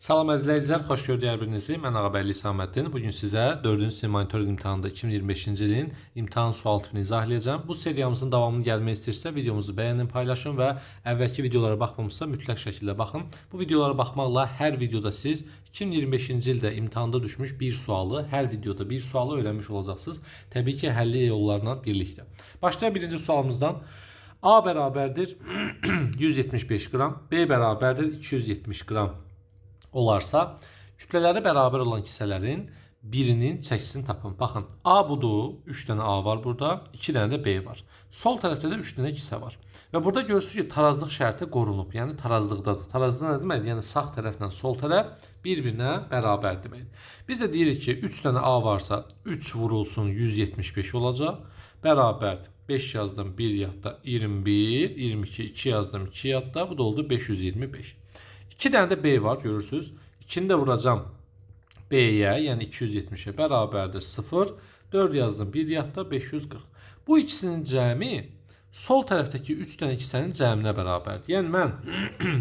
Salam əzizləyicilər, xoş gördük hər birinizi. Mən Ağabəyli Saməddin. Bugün sizə 4-cü sinif monitorinq imtahanında 2025-ci ilin imtahan sual tipini izahlayacağım. Bu seriyamızın davamını gəlmək istəyirsə, videomuzu bəyənin, paylaşın və əvvəlki videolara baxmamıza mütləq şəkildə baxın. Bu videolara baxmaqla hər videoda siz 2025-ci ildə imtahanda düşmüş bir sualı, hər videoda bir sualı öyrənmiş olacaqsınız. Təbii ki, həlli yollarla birlikdə. Başlayaq birinci sualımızdan. A bərabərdir 175 qram, B bərabərdir 270 qram olarsa, kütlələri bərabər olan kisələrin birinin çəkisini tapın. Baxın, A budur, 3 dənə A var burada, 2 dənə də B var. Sol tərəfdə də 3 dənə kisə var. Və burada görürsünüz ki, tarazlıq şərti qorunub. Yəni tarazlıqdadır. Tarazlıq nə deməkdir? Yəni sağ tərəflə sol tərəf bir-birinə bərabər deməkdir. Biz də deyirik ki, 3 dənə A varsa 3 vurulsun 175 olacaq. Bərabərdir. 5 yazdım, 1 yadda 21, 22, 2 yazdım, 2 yadda. Bu da oldu 525. 2 dənə də B var, görürsünüz. 2-ni də vuracam B-yə, yəni 270-ə bərabərdir 0. 4 yazdım, 1 yadda 540. Bu ikisinin cəmi sol tərəfdəki 3 dənə kisənin cəminə bərabərdir. Yəni mən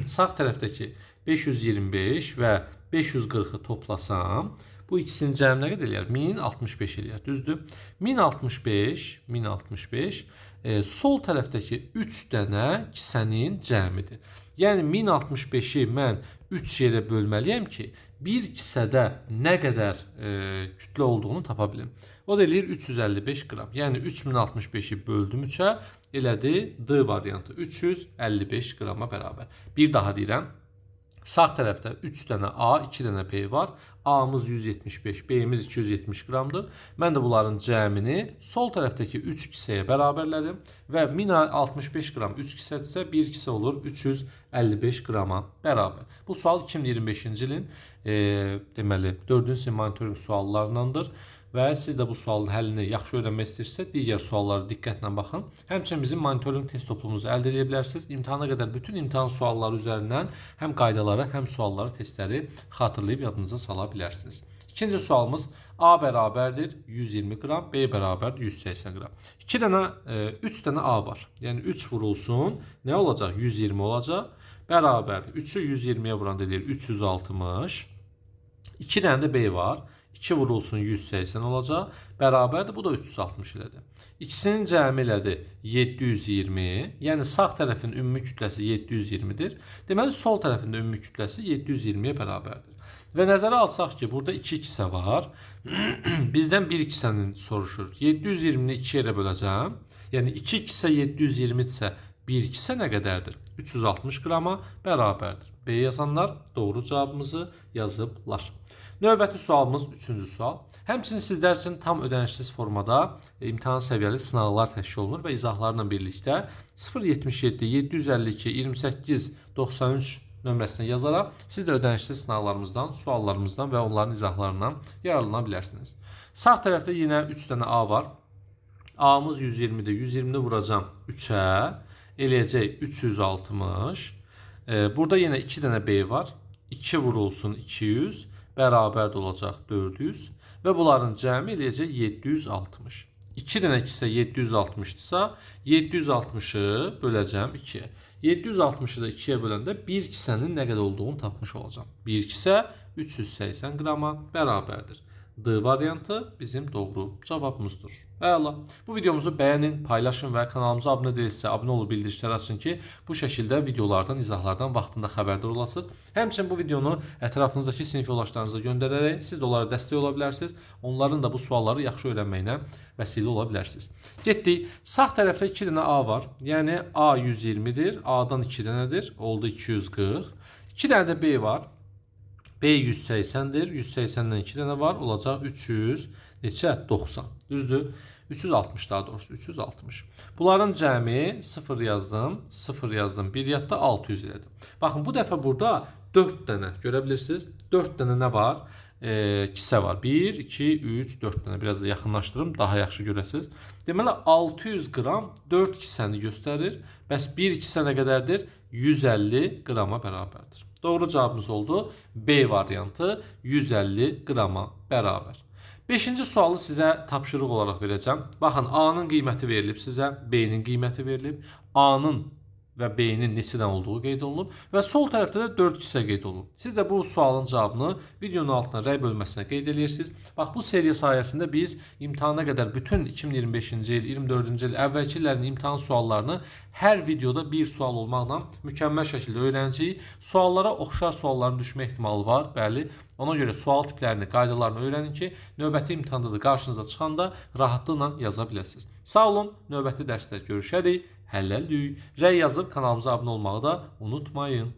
sağ tərəfdəki 525 və 540-ı toplasam, bu ikisinin cəmi nə qədər eləyər? 1065 eləyər, düzdür? 1065 sol tərəfdəki 3 dənə kisənin cəmidir. Yəni 1065-i mən 3 yerə bölməliyəm ki, bir kisədə nə qədər kütlə olduğunu tapa bilim. O da eləyir 355 qram. Yəni 3065-i böldüm 3-ə, elədi D variantı 355 qrama bərabər. Bir daha deyirəm. Sağ tərəfdə 3 dənə A, 2 dənə B var. A'mız 175, B'miz 270 qramdır. Mən də bunların cəmini sol tərəfdəki 3 kisəyə bərabərlədim. Və 1065 qram 3 kisədirsə, 1 kisə olur 355 qrama bərabər. Bu sual 2025-ci ilin deməli 4-cü sinif monitorinq suallarındandır. Və siz də bu sualın həllini yaxşı öyrənmək istəyirsə, digər suallara diqqətlə baxın. Həmçinin bizim monitorinq test toplumuzu əldə edə bilərsiniz. İmtahana qədər bütün imtahan sualları üzərindən həm qaydaları, həm sualları, testləri xatırlayıb yadınıza sala bilərsiniz. İkinci sualımız A bərabərdir 120 qram, B bərabərdir 180 qram. 3 dənə A var. Yəni 3 vurulsun, nə olacaq? 120 olacaq. Bərabərdir. 3-ü 120-yə vuranda deyir 360. 2 dənə də B var. 2 vurulsun 180 olacaq. Bərabərdir. Bu da 360 elədi. İkisinin cəmi elədi 720. Yəni sağ tərəfin ümumi kütləsi 720-dir. Deməli sol tərəfin də ümumi kütləsi 720-yə bərabərdir. Və nəzərə alsaq ki, burada 2 kisə var. Bizdən bir kisənin soruşur. 720-ni 2 yerə böləcəm. Yəni 2 kisə 720-dirsə, bir kisə nə qədərdir? 360 qrama bərabərdir. B yazanlar doğru cavabımızı yazıblar. Növbəti sualımız 3-cü sual. Həmçinin sizlər üçün tam ödənişsiz formada imtahan səviyyəli sınaqlar təşkil olunur və izahlarla birlikdə 077 752 28 93 nömrəsinə yazaraq siz də ödənişsiz sınaqlarımızdan, suallarımızdan və onların izahlarından yararlana bilərsiniz. Sağ tərəfdə yenə 3 dənə A var. A'mız 120-dir. 120-ni vuracam 3-ə. Eləyəcək 360. Burada yenə 2 dənə B var. 2 vurulsun 200. Bərabər də olacaq 400 və bunların cəmi eləyəcək 760. 2 dənə kisə 760-dırsa, 760-ı böləcəm 2-yə. 760-ı da 2-yə böləndə bir kisənin nə qədər olduğunu tapmış olacağım. Bir kisə 380 qrama bərabərdir. D variantı bizim doğru cavabımızdır. Əla. Bu videomuzu bəyənin, paylaşın və kanalımıza abunə deyilsə, abunə olub bildirişləri açın ki, bu şəkildə videolardan, izahlardan vaxtında xəbərdar olasınız. Həmçinin bu videonu ətrafınızdakı sinif yoldaşlarınıza göndərərək siz də onlara dəstək ola bilərsiniz. Onların da bu sualları yaxşı öyrənməyinə vəsilə ola bilərsiniz. Getdik. Sağ tərəfdə 2 dənə A var. Yəni A 120-dir. A'dan 2 dənədir. Oldu 240. 2 dənə də B var. B 180-dir. 180-dən 2 dənə var. Olacaq 300, neçə? 90. Düzdür? 360 daha doğrusu. 360. Bunların cəmi 0 yazdım. 0 yazdım. 1 yadda 600 elədim. Baxın, bu dəfə burada 4 dənə görə bilirsiniz. 4 dənə nə var? Kisə var. 1, 2, 3, 4 dənə. Biraz da yaxınlaşdırım. Daha yaxşı görəsiniz. Deməli 600 qram 4 kisəni göstərir. Bəs 1 kisə nə qədərdir? 150 qrama bərabərdir. Doğru cavabımız oldu. B variantı 150 qrama bərabər. 5-ci sualı sizə tapşırıq olaraq verəcəm. Baxın, A-nın qiyməti verilib sizə, B-nin qiyməti verilib. A-nın və B-nin neçədən olduğu qeyd olunub və sol tərəfdə də 4 kisə qeyd olunub. Siz də bu sualın cavabını videonun altına rəy bölməsinə qeyd edirsiniz. Bax, bu seriya sayəsində biz imtahana qədər bütün 2025-ci il, 24-cü il, əvvəlki illərin imtahan suallarını hər videoda bir sual olmaqla mükəmməl şəkildə öyrənəcəyik. Suallara oxşar sualların düşmə ehtimalı var, bəli. Ona görə sual tiplərini, qaydalarını öyrənin ki, növbəti imtahanda da qarşınıza çıxanda rahatlıqla yaza biləsiniz. Sağ olun, növbəti dərsdə görüşərik. Hələlik. Rəy yazıb kanalımıza abunə olmağı da unutmayın.